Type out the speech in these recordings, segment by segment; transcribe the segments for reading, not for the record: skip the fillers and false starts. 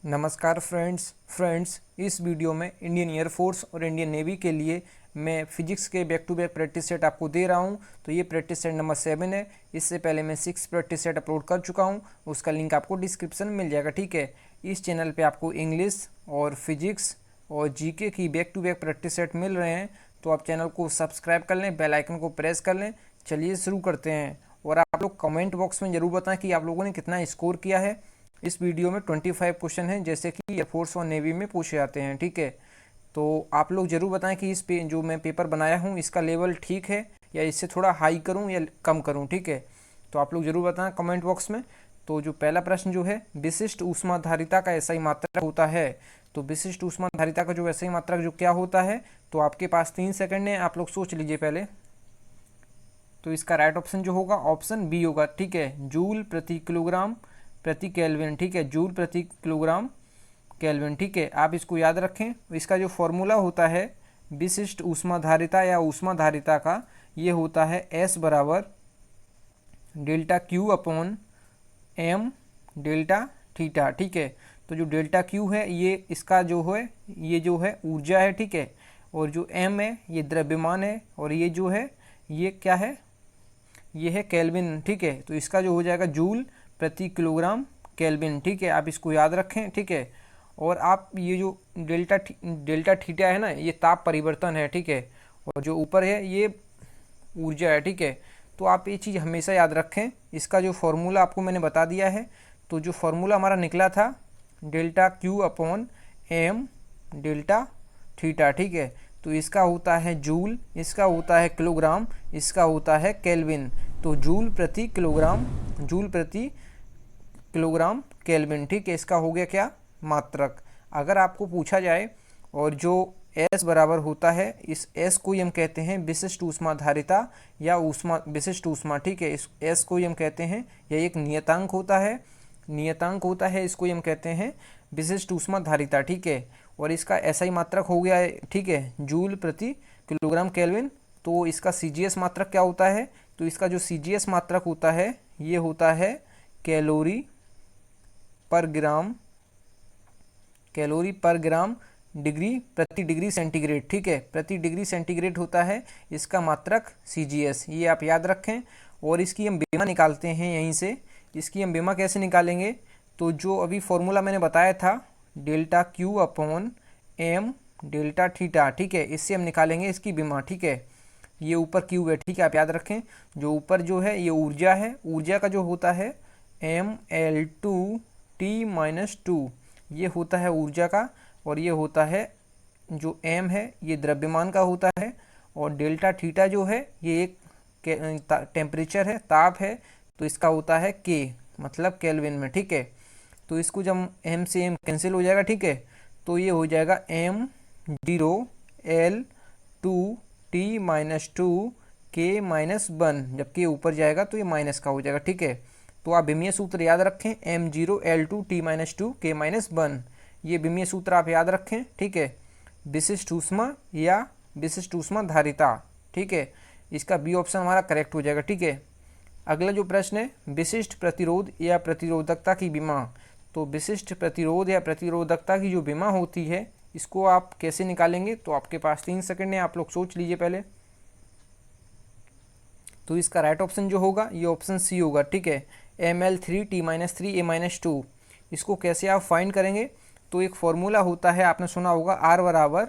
नमस्कार फ्रेंड्स इस वीडियो में इंडियन एयरफोर्स और इंडियन नेवी के लिए मैं फिजिक्स के back to back practice set आपको दे रहा हूं। तो ये प्रैक्टिस सेट नंबर 7 है। इससे पहले मैं 6 प्रैक्टिस सेट अपलोड कर चुका हूं, उसका लिंक आपको डिस्क्रिप्शन में मिल जाएगा। ठीक है, इस चैनल पे आपको इंग्लिश और फिजिक्स और जीके की back to back practice set मिल रहे हैं। तो आप चैनल को सब्सक्राइब कर लें, बेल आइकन को प्रेस कर लें। चलिए शुरू करते हैं। और आप लोग कमेंट बॉक्स में ज़रूर बताएं कि आप लोगों ने कितना स्कोर किया है। इस वीडियो में 25 क्वेश्चन हैं, जैसे कि एयरफोर्स और नेवी में पूछे जाते हैं। ठीक है, तो आप लोग ज़रूर बताएं कि इस पे जो मैं पेपर बनाया हूँ इसका लेवल ठीक है या इससे थोड़ा हाई करूँ या कम करूँ। ठीक है, तो आप लोग ज़रूर बताएं कमेंट बॉक्स में। तो जो पहला प्रश्न जो है, विशिष्ट ऊष्माधारिता का ऐसा ही मात्रक होता है। तो विशिष्ट ऊष्माधारिता का जो ऐसा ही मात्रक जो क्या होता है, तो आपके पास 3 सेकंड है, आप लोग सोच लीजिए पहले। तो इसका राइट ऑप्शन जो होगा ऑप्शन बी होगा। ठीक है, जूल प्रति किलोग्राम प्रति केल्विन। ठीक है, जूल प्रति किलोग्राम केल्विन। ठीक है, आप इसको याद रखें। इसका जो फॉर्मूला होता है विशिष्ट ऊष्माधारिता या ऊष्माधारिता का, ये होता है S बराबर delta Q upon M delta theta. ठीक है, तो जो डेल्टा क्यू है ये इसका जो है ये जो है ऊर्जा है। ठीक है, और जो एम है ये द्रव्यमान है, और ये जो है ये क्या है, ये है केल्विन। ठीक है, तो इसका जो हो जाएगा जूल प्रति किलोग्राम केल्विन। ठीक है, आप इसको याद रखें। ठीक है, और आप ये जो डेल्टा थीटा है ना, ये ताप परिवर्तन है। ठीक है, और जो ऊपर है ये ऊर्जा है। ठीक है, तो आप ये चीज़ हमेशा याद रखें। इसका जो फॉर्मूला आपको मैंने बता दिया है। तो जो फॉर्मूला हमारा निकला था delta Q upon M delta theta. ठीक है, तो इसका होता है जूल, इसका होता है किलोग्राम, इसका होता है केल्विन। तो जूल प्रति किलोग्राम केल्विन। ठीक है, इसका हो गया क्या, मात्रक। अगर आपको पूछा जाए और जो S बराबर होता है, इस S को ही हम कहते हैं विशिष्ट ऊष्माधारिता या विशिष्ट ऊष्मा। ठीक है, इस S को ही हम कहते हैं, यह एक नियतांक होता है, इसको ही हम कहते हैं विशिष्ट ऊष्माधारिता। ठीक है, और इसका ऐसा ही मात्रक हो गया है। ठीक है, जूल प्रति किलोग्राम केल्विन। तो इसका CGS मात्रक क्या होता है, तो इसका जो CGS मात्रक होता है ये होता है कैलोरी पर ग्राम प्रति डिग्री सेंटीग्रेड। ठीक है, प्रति डिग्री सेंटीग्रेड होता है इसका मात्रक CGS, ये आप याद रखें। और इसकी हम बीमा निकालते हैं यहीं से। इसकी हम बीमा कैसे निकालेंगे, तो जो अभी फॉर्मूला मैंने बताया था delta Q upon M delta theta. ठीक है, इससे हम निकालेंगे इसकी बीमा। ठीक है, ये ऊपर क्यू है। ठीक है, आप याद रखें। जो ऊपर जो है ये ऊर्जा है, ऊर्जा का जो होता है ML2T-2, ये होता है ऊर्जा का, और ये होता है जो M है ये द्रव्यमान का होता है, और डेल्टा थीटा जो है ये एक टेम्परेचर है, ताप है, तो इसका होता है K, मतलब केल्विन में। ठीक है, तो इसको जब M से M कैंसिल हो जाएगा। ठीक है, तो ये हो जाएगा M0L2T-2K-1, जब K ऊपर जाएगा तो ये माइनस का हो जाएगा। ठीक है, तो आप विमीय सूत्र याद रखें, M0L2T-2K-1, ये विमीय सूत्र आप याद रखें। ठीक है, विशिष्ट ऊष्मा या विशिष्ट ऊष्माधारिता। ठीक है, इसका बी ऑप्शन हमारा करेक्ट हो जाएगा। ठीक है, अगला जो प्रश्न है विशिष्ट प्रतिरोध या प्रतिरोधकता की बीमा। तो विशिष्ट प्रतिरोध या प्रतिरोधकता की जो बीमा होती है इसको आप कैसे निकालेंगे, तो आपके पास 3 सेकंड है, आप लोग सोच लीजिए पहले। तो इसका राइट ऑप्शन जो होगा ये ऑप्शन सी होगा। ठीक है, ML3T-3A-2। इसको कैसे आप फाइंड करेंगे, तो एक फॉर्मूला होता है, आपने सुना होगा R बराबर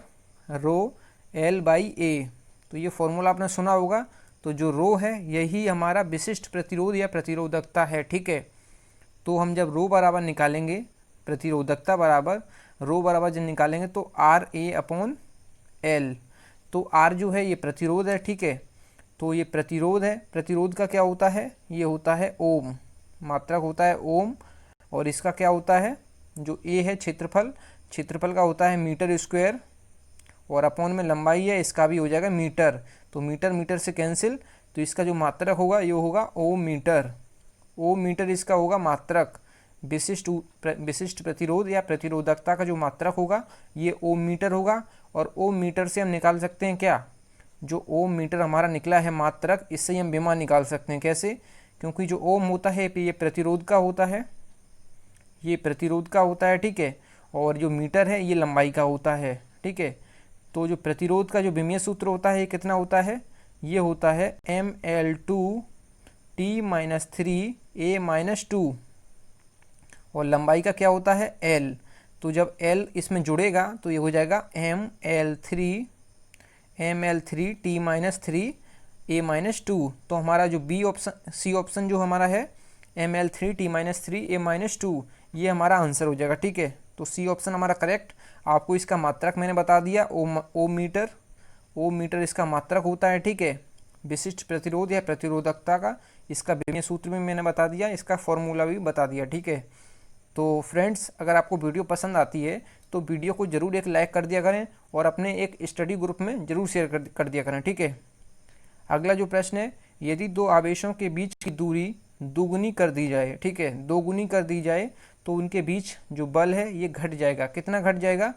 रो L बाई ए। तो ये फॉर्मूला आपने सुना होगा। तो जो रो है यही हमारा विशिष्ट प्रतिरोध या प्रतिरोधकता है। ठीक है, तो हम जब रो बराबर निकालेंगे, प्रतिरोधकता बराबर रो बराबर जब निकालेंगे तो RA/L। तो R जो है ये प्रतिरोध है। ठीक है, तो ये प्रतिरोध है, प्रतिरोध का क्या होता है, ये होता है ओम, मात्रक होता है ओम। और इसका क्या होता है, जो A है क्षेत्रफल का होता है मीटर स्क्वायर, और अपॉन में लंबाई है, इसका भी हो जाएगा मीटर। तो मीटर से कैंसिल, तो इसका जो मात्रक होगा ये होगा ओम मीटर इसका होगा मात्रक। विशिष्ट प्रतिरोध या प्रतिरोधकता का जो मात्रक होगा ये ओम मीटर होगा। और ओम मीटर से हम निकाल सकते हैं क्या, जो ओम मीटर हमारा निकला है मात्रक, इससे हम बीमा निकाल सकते हैं। कैसे, क्योंकि जो ओम होता है ये प्रतिरोध का होता है, ये प्रतिरोध का होता है। ठीक है, और जो मीटर है ये लंबाई का होता है, ठीक है। तो जो प्रतिरोध का जो विमीय सूत्र होता है ये कितना होता है, ये होता है ml2T-3A-2 और लंबाई का क्या होता है L। तो जब L इसमें जुड़ेगा तो ये हो जाएगा ml3T-3A-2। तो हमारा जो सी ऑप्शन जो हमारा है ml3T-3A-2 ये हमारा आंसर हो जाएगा, ठीक है। तो सी ऑप्शन हमारा करेक्ट। आपको इसका मात्रक मैंने बता दिया, ओ मीटर इसका मात्रक होता है, ठीक है। विशिष्ट प्रतिरोध या प्रतिरोधकता का इसका विमीय सूत्र भी मैंने बता दिया, इसका फॉर्मूला भी बता दिया, ठीक है। तो फ्रेंड्स, अगर आपको वीडियो पसंद आती है तो वीडियो को ज़रूर एक लाइक कर दिया करें और अपने एक स्टडी ग्रुप में ज़रूर शेयर कर दिया करें, ठीक है। अगला जो प्रश्न है, यदि दो आवेशों के बीच की दूरी दोगुनी कर दी जाए, ठीक है, दोगुनी कर दी जाए तो उनके बीच जो बल है ये घट जाएगा। कितना घट जाएगा,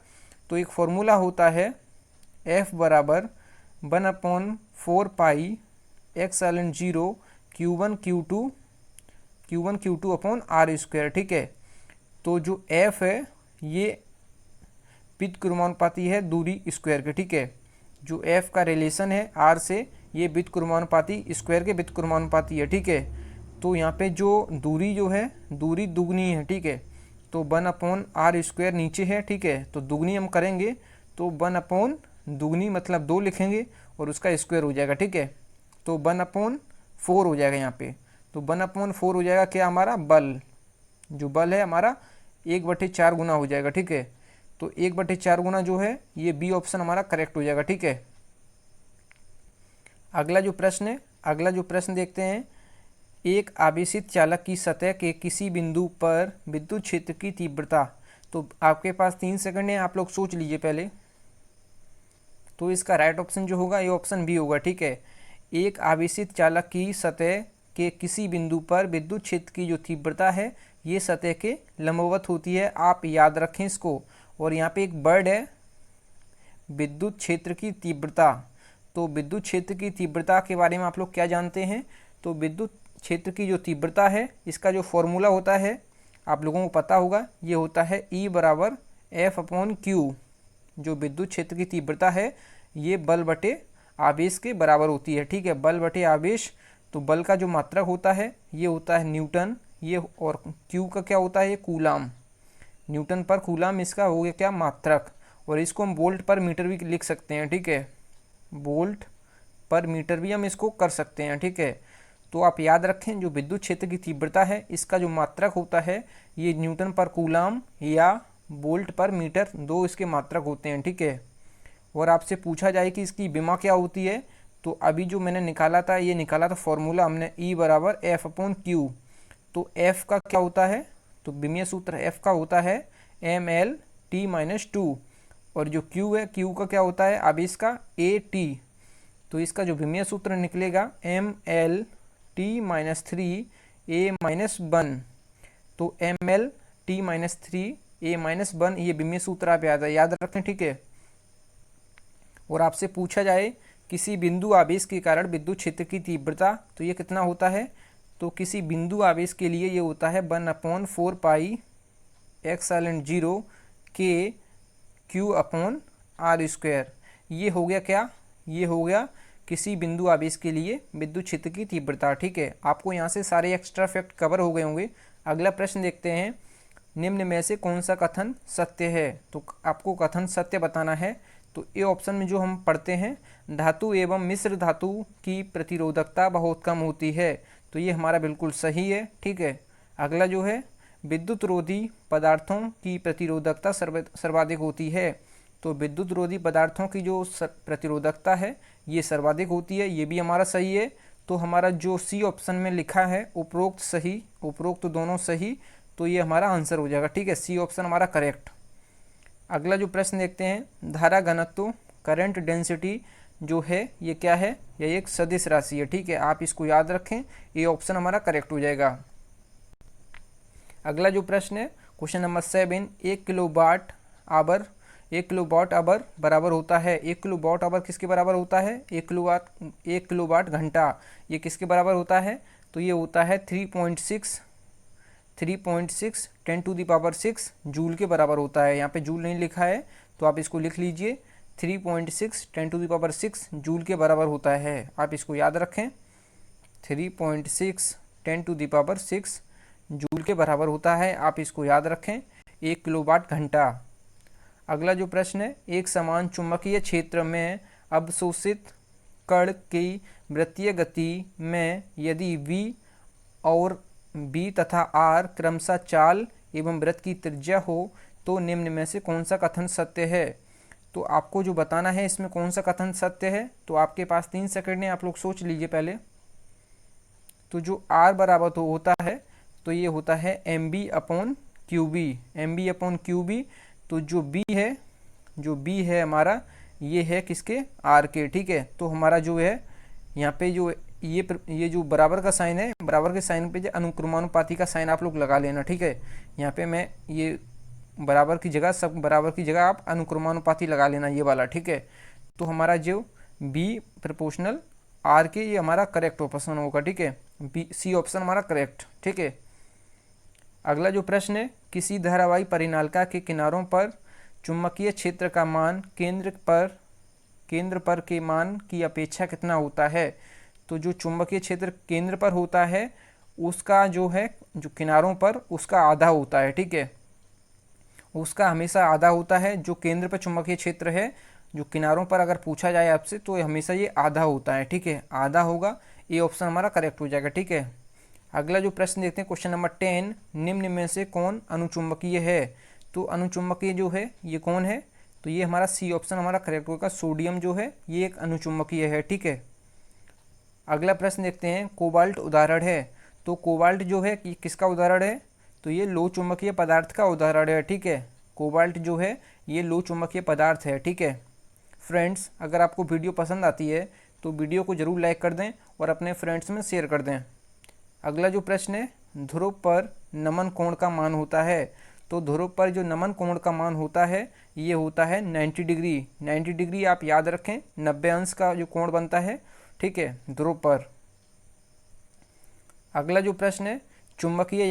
तो एक फॉर्मूला होता है F बराबर 1/4 pi epsilon 0 Q1 Q2 upon R square, ठीक है। तो जो F है ये व्युत्क्रमानुपाती है दूरी स्क्वायर के, ठीक है। जो F का रिलेशन है R से ये व्युत्क्रमानुपाती स्क्वायर के व्युत्क्रमानुपाती है, ठीक है। तो यहाँ पे जो दूरी जो है दूरी दुगनी है, ठीक है। तो 1/R स्क्वायर नीचे है, ठीक है। तो दुगनी हम करेंगे तो 1/ दुगनी मतलब 2 लिखेंगे और उसका स्क्वायर हो जाएगा, ठीक है। तो 1/4 हो जाएगा यहाँ पे। तो 1/4 हो जाएगा क्या, हमारा बल, जो बल है हमारा 1/4 गुना हो जाएगा, ठीक है। तो 1/4 गुना जो है ये बी ऑप्शन हमारा करेक्ट हो जाएगा, ठीक है। अगला जो प्रश्न देखते हैं, एक आवेशित चालक की सतह के किसी बिंदु पर विद्युत क्षेत्र की तीव्रता। तो आपके पास 3 सेकंड है, आप लोग सोच लीजिए पहले। तो इसका राइट ऑप्शन जो होगा ये ऑप्शन बी होगा, ठीक है। एक आवेशित चालक की सतह के किसी बिंदु पर विद्युत क्षेत्र की जो तीव्रता है ये सतह के लंबवत होती है, आप याद रखें इसको। और यहाँ पे एक वर्ड है विद्युत क्षेत्र की तीव्रता। तो विद्युत क्षेत्र की तीव्रता के बारे में आप लोग क्या जानते हैं, तो विद्युत क्षेत्र की जो तीव्रता है इसका जो फॉर्मूला होता है आप लोगों को पता होगा, ये होता है E बराबर F/Q। जो विद्युत क्षेत्र की तीव्रता है ये बल बटे आवेश के बराबर होती है, ठीक है। बल बटे आवेश, तो बल का जो मात्रक होता है ये होता है न्यूटन, ये, और Q का क्या होता है, ये कूलाम, न्यूटन पर कूलाम इसका हो गया क्या, मात्रक। और इसको हम वोल्ट पर मीटर भी लिख सकते हैं, ठीक है। वोल्ट पर मीटर भी हम इसको कर सकते हैं, ठीक है। तो आप याद रखें जो विद्युत क्षेत्र की तीव्रता है इसका जो मात्रक होता है ये न्यूटन पर कूलाम या वोल्ट पर मीटर, दो इसके मात्रक होते हैं, ठीक है। और आपसे पूछा जाए कि इसकी विमा क्या होती है, तो अभी जो मैंने निकाला था ये निकाला था फॉर्मूला हमने E बराबर F/Q। तो F का क्या होता है, तो विमीय सूत्र F का होता है ml/T-2 और जो Q है Q का क्या होता है आवेश का AT। तो इसका जो विमीय सूत्र निकलेगा ml/T-3A-1। तो ml/T-3A-1 ये विमीय सूत्र आप याद रखें, ठीक है। और आपसे पूछा जाए किसी बिंदु आवेश के कारण विद्युत क्षेत्र की तीव्रता, तो ये कितना होता है, तो किसी बिंदु आवेश के लिए ये होता है 1/4 पाई एप्सिलॉन 0 के Q/R स्क्वायर। ये हो गया क्या, ये हो गया किसी बिंदु आवेश के लिए विद्युत क्षेत्र की तीव्रता, ठीक है। आपको यहाँ से सारे एक्स्ट्रा फैक्ट कवर हो गए होंगे। अगला प्रश्न देखते हैं, निम्न में से कौन सा कथन सत्य है। तो आपको कथन सत्य बताना है। तो ए ऑप्शन में जो हम पढ़ते हैं, धातु एवं मिश्र धातु की प्रतिरोधकता बहुत कम होती है, तो ये हमारा बिल्कुल सही है, ठीक है। अगला जो है, विद्युत रोधी पदार्थों की प्रतिरोधकता सर्वाधिक होती है। तो विद्युत रोधी पदार्थों की जो प्रतिरोधकता है ये सर्वाधिक होती है, ये भी हमारा सही है। तो हमारा जो सी ऑप्शन में लिखा है उपरोक्त सही, उपरोक्त दोनों सही, तो ये हमारा आंसर हो जाएगा, ठीक है। सी ऑप्शन हमारा करेक्ट। अगला जो प्रश्न देखते हैं, धारा घनत्व करंट डेंसिटी जो है ये क्या है, ये एक सदिश राशि है, ठीक है। आप इसको याद रखें, ये ऑप्शन हमारा करेक्ट हो जाएगा। अगला जो प्रश्न है क्वेश्चन नंबर 7, 1 किलोवाट आवर बराबर होता है, 1 किलोवाट आवर किसके बराबर होता है, 1 किलोवाट घंटा ये किसके बराबर होता है, तो ये होता है 3.6 3.6 10⁶ जूल के बराबर होता है। यहाँ पे जूल नहीं लिखा है तो आप इसको लिख लीजिए, 3.6 10⁶ जूल के बराबर होता है। आप इसको याद रखें, 3.6 10⁶ जूल के बराबर होता है। आप इसको याद रखें। 1 किलोवाट घंटा। अगला जो प्रश्न है, एक समान चुंबकीय क्षेत्र में अवशोषित कण की वृत्तीय गति में यदि v और b तथा r क्रमशः चाल एवं वृत्त की त्रिज्या हो तो निम्न में से कौन सा कथन सत्य है। तो आपको जो बताना है इसमें कौन सा कथन सत्य है, तो आपके पास 3 सेकंड है, आप लोग सोच लीजिए पहले। तो जो r बराबर तो होता है, तो ये होता है mb/qb, mb/qb। तो जो b है हमारा, ये है किसके, r के, ठीक है। तो हमारा जो है यहाँ पे जो ये जो बराबर का साइन है, बराबर के साइन पे जो अनुक्रमानुपाती का साइन आप लोग लगा लेना, ठीक है। यहाँ पे मैं ये बराबर की जगह, सब बराबर की जगह आप अनुक्रमानुपाती लगा लेना, ये वाला, ठीक है। तो हमारा जो b प्रोपोर्शनल r के, ये हमारा करेक्ट ऑप्शन होगा, ठीक है। सी ऑप्शन हमारा करेक्ट, ठीक है। अगला जो प्रश्न है, किसी धारावाही परिनालिका के किनारों पर चुंबकीय क्षेत्र का मान केंद्र पर के मान की अपेक्षा कितना होता है। तो जो चुंबकीय क्षेत्र केंद्र पर होता है उसका जो है, जो किनारों पर, उसका आधा होता है, ठीक है। उसका हमेशा आधा होता है। जो केंद्र पर चुंबकीय क्षेत्र है, जो किनारों पर अगर पूछा जाए आपसे, तो हमेशा ये आधा होता है, ठीक है। आधा होगा, ये ऑप्शन हमारा करेक्ट हो जाएगा, ठीक है। अगला जो प्रश्न देखते हैं, क्वेश्चन नंबर 10, निम्न में से कौन अनुचुंबकीय है। तो अनुचुंबकीय जो है ये कौन है, तो ये हमारा सी ऑप्शन हमारा करेक्ट होगा। सोडियम जो है ये एक अनुचुंबकीय है, ठीक है। अगला प्रश्न देखते हैं, कोबाल्ट उदाहरण है। तो कोबाल्ट जो है ये किसका उदाहरण है, तो ये लो चुंबकीय पदार्थ का उदाहरण है, ठीक है। कोबाल्ट जो है ये लो चुंबकीय पदार्थ है, ठीक है। फ्रेंड्स, अगर आपको वीडियो पसंद आती है तो वीडियो को ज़रूर लाइक कर दें और अपने फ्रेंड्स में शेयर कर दें। अगला जो प्रश्न है, ध्रुव पर नमन कोण का मान होता है। तो ध्रुव पर जो नमन कोण का मान होता है ये होता है 90 डिग्री। 90 डिग्री आप याद रखें, 90 अंश का जो कोण बनता है, ठीक है, ध्रुव पर। अगला जो प्रश्न है, चुंबकीय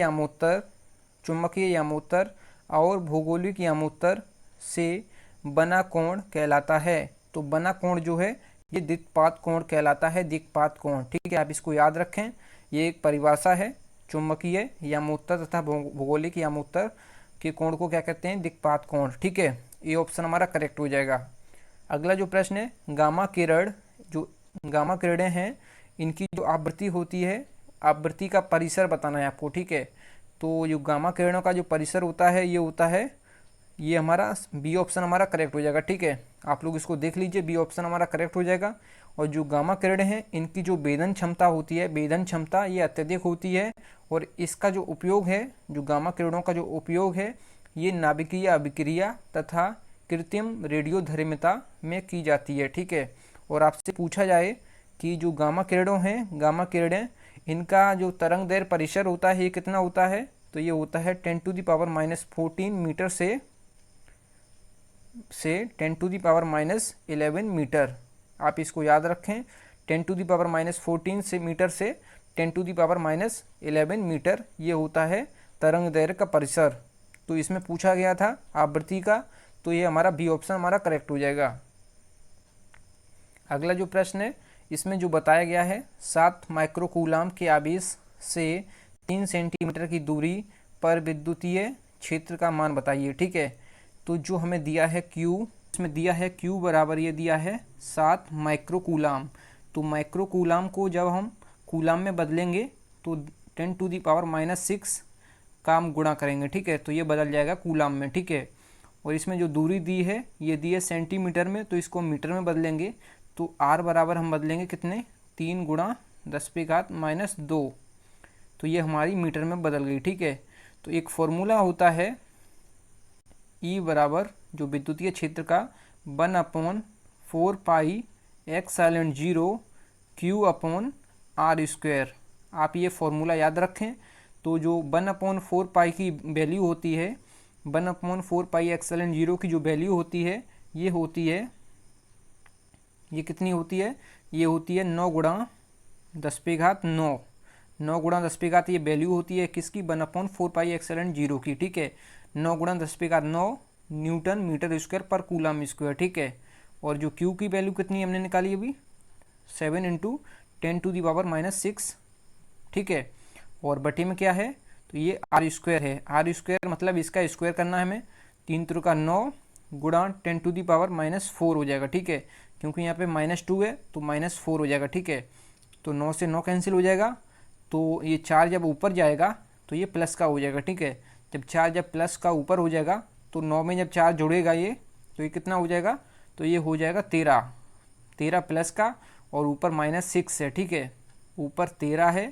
यामोत्तर और भौगोलिक यामोत्तर से बना कोण कहलाता है। तो बना कोण जो है ये दिक्पात कोण कहलाता है, दिक्पात कोण, ठीक है। आप इसको याद रखें, ये एक परिभाषा है। चुंबकीय यामोत्तर तथा भौगोलिक यामोत्तर के कोण को क्या कहते हैं, दिक्पात कोण, ठीक है। ये ऑप्शन हमारा करेक्ट हो जाएगा। अगला जो प्रश्न है, गामा किरण, जो गामा किरणें हैं इनकी जो आवृत्ति होती है, आवृत्ति का परिसर बताना है आपको, ठीक है। तो जो गामा किरणों का जो परिसर होता है ये होता है, ये हमारा बी ऑप्शन हमारा करेक्ट हो जाएगा, ठीक है। आप लोग इसको देख लीजिए, बी ऑप्शन हमारा करेक्ट हो जाएगा। और जो गामा किरणें हैं इनकी जो वेदन क्षमता होती है, वेदन क्षमता ये अत्यधिक होती है। और इसका जो उपयोग है, जो गामा किरणों का जो उपयोग है, ये नाभिकीय अभिक्रिया तथा कृत्रिम रेडियोधर्मिता में की जाती है, ठीक है। और आपसे पूछा जाए कि जो गामा किरणों हैं, गामा किरणें, इनका जो तरंग दैर्घ्य परिसर होता है ये कितना होता है, तो ये होता है 10⁻⁻14 मीटर से 10⁻11 मीटर। आप इसको याद रखें, 10⁻14 से मीटर से 10⁻11 मीटर ये होता है तरंग दैर्घ्य का परिसर। तो इसमें पूछा गया था आवृत्ति का, तो ये हमारा बी ऑप्शन हमारा करेक्ट हो जाएगा। अगला जो प्रश्न है, इसमें जो बताया गया है, 7 माइक्रोकूलाम के आवेश से 3 सेंटीमीटर की दूरी पर विद्युतीय क्षेत्र का मान बताइए, ठीक है। तो जो हमें दिया है Q, इसमें दिया है Q बराबर ये दिया है 7 माइक्रोकूलाम। तो माइक्रोकूलाम को जब हम कूलाम में बदलेंगे तो 10⁻⁻6 का हम गुणा करेंगे, ठीक है। तो ये बदल जाएगा कूलाम में, ठीक है। और इसमें जो दूरी दी है ये दी है सेंटीमीटर में, तो इसको मीटर में बदलेंगे तो r बराबर हम बदलेंगे कितने, 3 × 10⁻−2। तो ये हमारी मीटर में बदल गई, ठीक है। तो एक फॉर्मूला होता है E बराबर जो विद्युतीय क्षेत्र का 1/4 पाई ε0 Q/r²। आप ये फॉर्मूला याद रखें। तो जो 1/4 पाई की वैल्यू होती है, 1/4 पाई ε0 की जो वैल्यू होती है, ये होती है, ये कितनी होती है, ये होती है 9 × 10⁻9। 9 गुणा 10 पे घात, ये वैल्यू होती है किसकी, 1/4πε0 की, ठीक है। 9 गुणा 10 पे घात 9 न्यूटन मीटर स्क्वायर पर कूलम स्क्वायर, ठीक है। और जो क्यू की वैल्यू कितनी हमने निकाली अभी, 7 × 10⁻⁻⁶, ठीक है। और बटे में क्या है, तो ये आर स्क्वायर है। आर स्क्वायर मतलब इसका स्क्वायर करना है हमें, 3 × 9 गुणा 10⁻⁻4 हो जाएगा, ठीक है। क्योंकि यहाँ पे -2 है तो -4 हो जाएगा, ठीक है। तो 9 से 9 कैंसिल हो जाएगा, तो ये 4 जब ऊपर जाएगा तो ये प्लस का हो जाएगा, ठीक है। जब 4 जब प्लस का ऊपर हो जाएगा तो 9 में जब 4 जुड़ेगा ये, तो ये कितना हो जाएगा, तो ये हो जाएगा 13 प्लस का, और ऊपर -6 है, ठीक है। ऊपर 13 है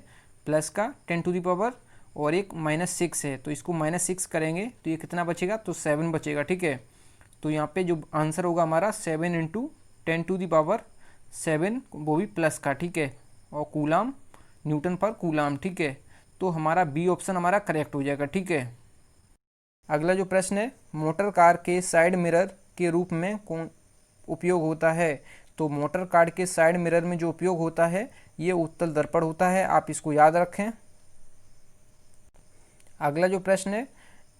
प्लस का 10 और एक -6 है, तो इसको -6 करेंगे तो ये कितना बचेगा, तो 7 बचेगा, ठीक है। तो यहाँ पे जो आंसर होगा हमारा 7 × 10⁻7, वो भी प्लस का, ठीक है। और कूलाम, न्यूटन पर कूलाम, ठीक है। तो हमारा बी ऑप्शन हमारा करेक्ट हो जाएगा, ठीक है। अगला जो प्रश्न है, मोटर कार के साइड मिरर के रूप में कौन उपयोग होता है। तो मोटर कार के साइड मिरर में जो उपयोग होता है ये उत्तल दर्पण होता है, आप इसको याद रखें। अगला जो प्रश्न है,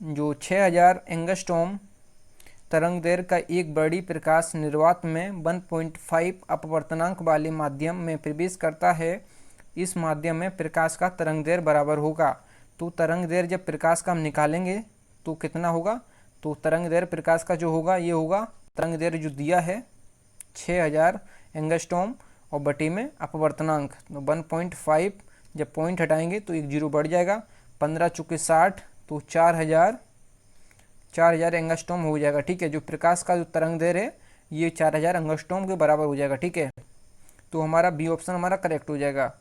जो 6000 एंगस्ट्रॉम तरंग दैर्घ्य का एक बड़ी प्रकाश निर्वात में 1.5 अपवर्तनांक वाले माध्यम में प्रवेश करता है, इस माध्यम में प्रकाश का तरंग दैर्घ्य बराबर होगा। तो तरंग दैर्घ्य जब प्रकाश का हम निकालेंगे तो कितना होगा, तो तरंग दैर्घ्य प्रकाश का जो होगा ये होगा, तरंग दैर्घ्य जो दिया है 6000 एंगस्ट्रॉम और बटे में अपवर्तनांक, तो 1.5, जब पॉइंट हटाएंगे तो एक जीरो बढ़ जाएगा, 15 × 60, तो 4000 एंगस्ट्रॉम हो जाएगा, ठीक है। जो प्रकाश का जो तरंग दैर्घ्य है ये 4000 एंगस्ट्रॉम के बराबर हो जाएगा, ठीक है। तो हमारा बी ऑप्शन हमारा करेक्ट हो जाएगा।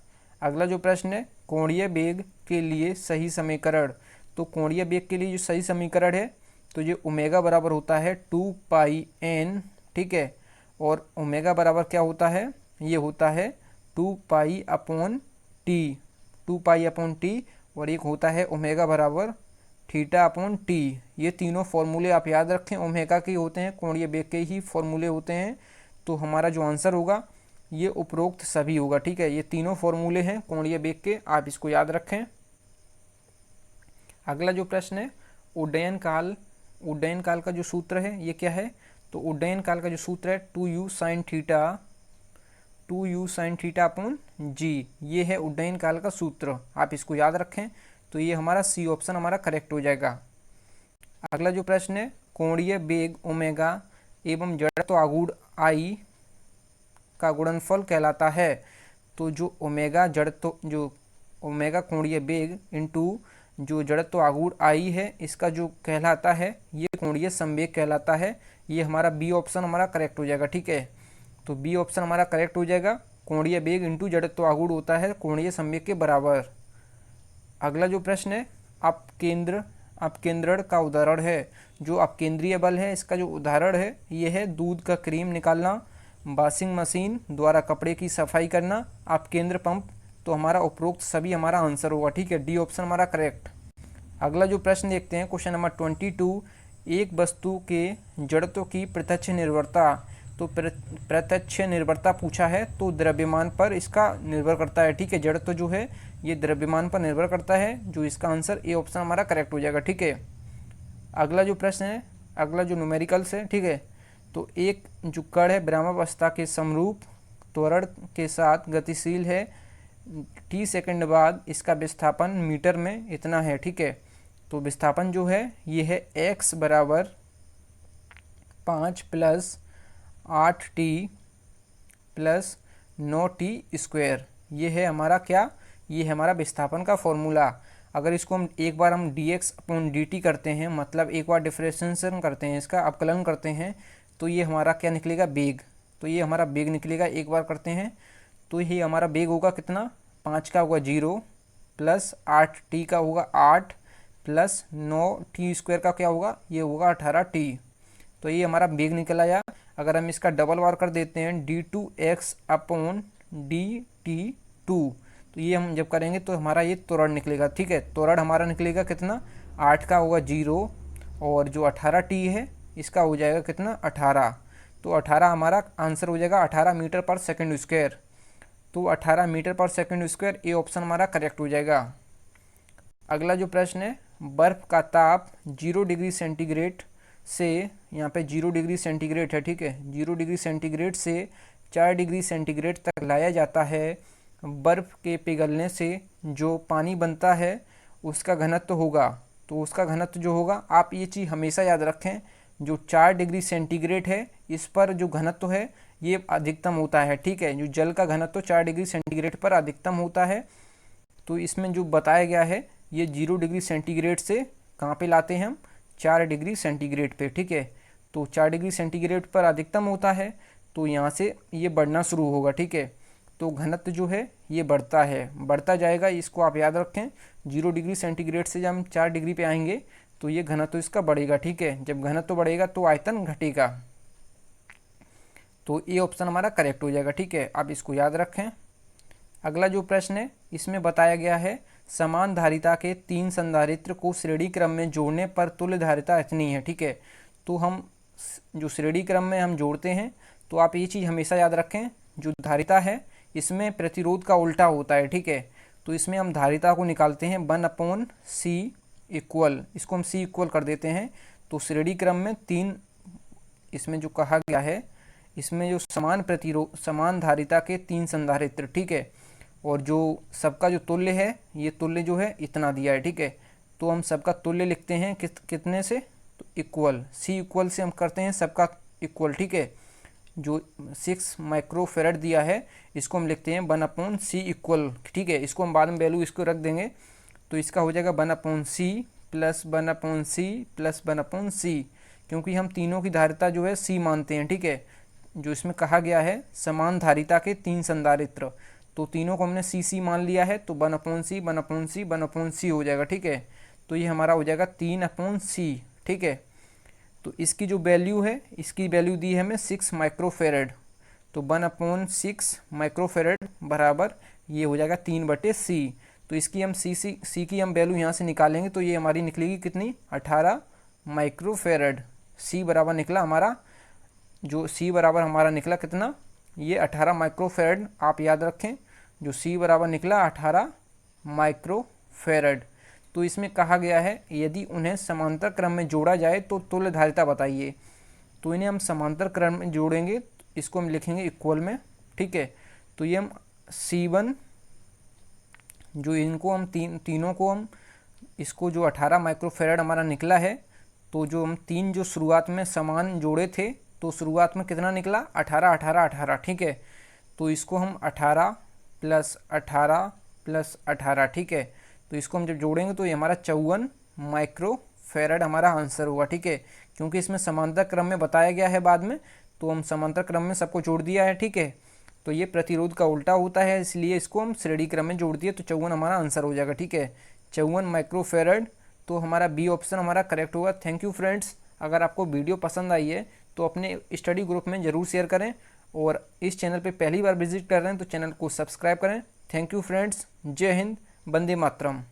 अगला जो प्रश्न है, कोणीय वेग के लिए सही समीकरण। तो कोणीय वेग के लिए जो सही समीकरण है, तो ये ओमेगा बराबर होता है 2πn, ठीक है। और ओमेगा बराबर क्या होता है, ये होता है 2π/t, 2π/t, और एक होता है ओमेगा बराबर θ/t। ये तीनों फॉर्मूले आप याद रखें, ओमेगा के होते हैं, कोणीय वेग के ही फॉर्मूले होते हैं। तो हमारा जो आंसर होगा ये उपरोक्त सभी होगा, ठीक है। ये तीनों फॉर्मूले हैं कोणीय वेग के, आप इसको याद रखें। अगला जो प्रश्न है, उड्डयन काल का जो सूत्र है ये क्या है। तो उड्डयन काल का जो सूत्र है 2u sin θ/g, ये है उड्डयन काल का सूत्र, आप इसको याद रखें। तो ये हमारा सी ऑप्शन हमारा करेक्ट हो जाएगा। अगला जो प्रश्न है, कोणीय वेग ओमेगा एवं जड़त्व आघूर्ण आई का गुणनफल कहलाता है। तो जो ओमेगा कोणीय वेग इंटू जो जड़त्व आघूर्ण आई है, इसका जो कहलाता है ये कोणीय संवेग कहलाता है। ये हमारा बी ऑप्शन हमारा करेक्ट हो जाएगा, ठीक है। तो बी ऑप्शन हमारा करेक्ट हो जाएगा, कोणीय वेग इंटू जड़त्व आघूर्ण होता है कोणीय संवेग के बराबर। अगला जो प्रश्न है, अपकेंद्रण का उदाहरण है। जो अपकेंद्रीय बल है इसका जो उदाहरण है ये है दूध का क्रीम निकालना, वॉशिंग मशीन द्वारा कपड़े की सफाई करना, अपकेंद्र पंप। तो हमारा उपरोक्त सभी हमारा आंसर होगा, ठीक है। डी ऑप्शन हमारा करेक्ट। अगला जो प्रश्न देखते हैं, क्वेश्चन नंबर 22, एक वस्तु के जड़त्व की प्रत्यक्ष निर्भरता। तो प्रत्यक्ष निर्भरता पूछा है, तो द्रव्यमान पर इसका निर्भर करता है, ठीक है। जड़त्व जो है ये द्रव्यमान पर निर्भर करता है, जो इसका आंसर ए ऑप्शन हमारा करेक्ट हो जाएगा, ठीक है। अगला जो प्रश्न है, अगला जो न्यूमेरिकल्स है, ठीक है। तो एक जो कण है ब्रह्मावस्था के समरूप त्वरण के साथ गतिशील है, t सेकंड बाद इसका विस्थापन मीटर में इतना है, ठीक है। तो विस्थापन जो है ये है x बराबर 5 + 8t + 9t²। ये है हमारा क्या, ये है हमारा विस्थापन का फॉर्मूला। अगर इसको हम एक बार हम dx/dt करते हैं, मतलब एक बार डिफरेंशिएशन करते हैं, इसका अवकलन करते हैं, तो ये हमारा क्या निकलेगा, वेग। तो ये हमारा वेग निकलेगा, एक बार करते हैं तो ये हमारा वेग होगा कितना, 5 का होगा 0 + 8t का होगा 8 + 9t² का क्या होगा, ये होगा 18t। तो ये हमारा वेग निकल आया। अगर हम इसका डबल बार कर देते हैं d2x/dt2, तो ये हम जब करेंगे तो हमारा ये त्वरण निकलेगा, ठीक है। त्वरण हमारा निकलेगा कितना, 8 का होगा 0 और जो 18t है इसका हो जाएगा कितना, 18। तो 18 हमारा आंसर हो जाएगा, 18 मीटर पर सेकंड स्क्वायर। तो 18 मीटर पर सेकंड स्क्वायर, ए ऑप्शन हमारा करेक्ट हो जाएगा। अगला जो प्रश्न है, बर्फ़ का ताप 0 डिग्री सेंटीग्रेड से, यहाँ पे 0 डिग्री सेंटीग्रेड है, ठीक है, 0 डिग्री सेंटीग्रेड से 4 डिग्री सेंटीग्रेड तक लाया जाता है। बर्फ़ के पिघलने से जो पानी बनता है उसका घनत्व होगा, तो उसका घनत्व जो होगा, आप ये चीज़ हमेशा याद रखें, जो 4 डिग्री सेंटीग्रेड है इस पर जो घनत्व है ये अधिकतम होता है, ठीक है, जो जल का घनत्व 4 डिग्री सेंटीग्रेड पर अधिकतम होता है। तो इसमें जो बताया गया है ये 0 डिग्री सेंटीग्रेड से कहाँ पे लाते हैं हम, 4 डिग्री सेंटीग्रेड पे, ठीक है। तो 4 डिग्री सेंटीग्रेड पर अधिकतम होता है, तो यहाँ से ये बढ़ना शुरू होगा, ठीक है। तो घनत्व जो है ये बढ़ता है, बढ़ता जाएगा, इसको आप याद रखें। 0 डिग्री सेंटीग्रेड से जब हम 4 डिग्री पे आएंगे तो ये घनत्व इसका बढ़ेगा, ठीक है। जब घनत्व बढ़ेगा तो आयतन घटेगा, तो ये ऑप्शन हमारा करेक्ट हो जाएगा, ठीक है। आप इसको याद रखें। अगला जो प्रश्न है इसमें बताया गया है समान धारिता के 3 संधारित्र को श्रेणी क्रम में जोड़ने पर तुल्य धारिता इतनी है, ठीक है। तो हम जो श्रेणी क्रम में हम जोड़ते हैं, तो आप ये चीज़ हमेशा याद रखें, जो धारिता है इसमें प्रतिरोध का उल्टा होता है, ठीक है। तो इसमें हम धारिता को निकालते हैं 1/c इक्वल, इसको हम c इक्वल कर देते हैं। तो श्रेणी क्रम में 3, इसमें जो कहा गया है, इसमें जो समान प्रतिरोध, समान धारिता के 3 संधारित्र, ठीक है, और जो सबका जो तुल्य है, ये तुल्य जो है इतना दिया है, ठीक है। तो हम सबका तुल्य लिखते हैं कितने से, तो इक्वल, c इक्वल से हम करते हैं सबका इक्वल, ठीक है। जो 6 माइक्रोफेरेड दिया है इसको हम लिखते हैं 1/c इक्वल, ठीक है। इसको हम बाद में वैल्यू इसको रख देंगे, तो इसका हो जाएगा 1/c plus 1/c plus 1/c, क्योंकि हम तीनों की धारिता जो है c मानते हैं, ठीक है। जो इसमें कहा गया है समान धारिता के 3 संधारित्र, तो तीनों को हमने c मान लिया है, तो 1/c 1/c 1/c हो जाएगा, ठीक है। तो ये हमारा हो जाएगा 3/c, ठीक है। तो इसकी जो वैल्यू है, इसकी वैल्यू दी है हमें 6 माइक्रोफेरेड, तो 1/6 माइक्रोफेरेड बराबर ये हो जाएगा 3/c। तो इसकी हम c की हम वैल्यू यहाँ से निकालेंगे, तो ये हमारी निकलेगी कितनी, 18 माइक्रोफेरेड। c बराबर निकला हमारा, जो c बराबर हमारा निकला कितना, ये 18 माइक्रोफेरेड, आप याद रखें, जो c बराबर निकला 18 माइक्रोफेरेड। तो इसमें कहा गया है यदि उन्हें समांतर क्रम में जोड़ा जाए तो तुल्य धारिता बताइए। तो इन्हें हम समांतर क्रम में जोड़ेंगे, इसको हम लिखेंगे इक्वल में, ठीक है। तो ये हम C1, जो इनको हम तीनों को हम, इसको जो 18 माइक्रोफेरेड हमारा निकला है, तो जो हम 3 जो शुरुआत में समान जोड़े थे, तो शुरुआत में कितना निकला, 18 18 18, ठीक है। तो इसको हम 18 प्लस 18 प्लस 18, ठीक है। तो इसको हम जब जोड़ेंगे तो ये हमारा 54 माइक्रोफेरेड हमारा आंसर होगा, ठीक है। क्योंकि इसमें समांतर क्रम में बताया गया है बाद में, तो हम समांतर क्रम में सबको जोड़ दिया है, ठीक है। तो ये प्रतिरोध का उल्टा होता है, इसलिए इसको हम श्रेणी क्रम में जोड़ दिए, तो 54 हमारा आंसर हो जाएगा, ठीक है, 54 माइक्रोफेरेड। तो हमारा बी ऑप्शन हमारा करेक्ट होगा। Thank you friends. अगर आपको वीडियो पसंद आई है तो अपने स्टडी ग्रुप में ज़रूर शेयर करें, और इस चैनल पे पहली बार विजिट कर रहे हैं तो चैनल को सब्सक्राइब करें। Thank you friends. जय हिंद, वंदे मातरम।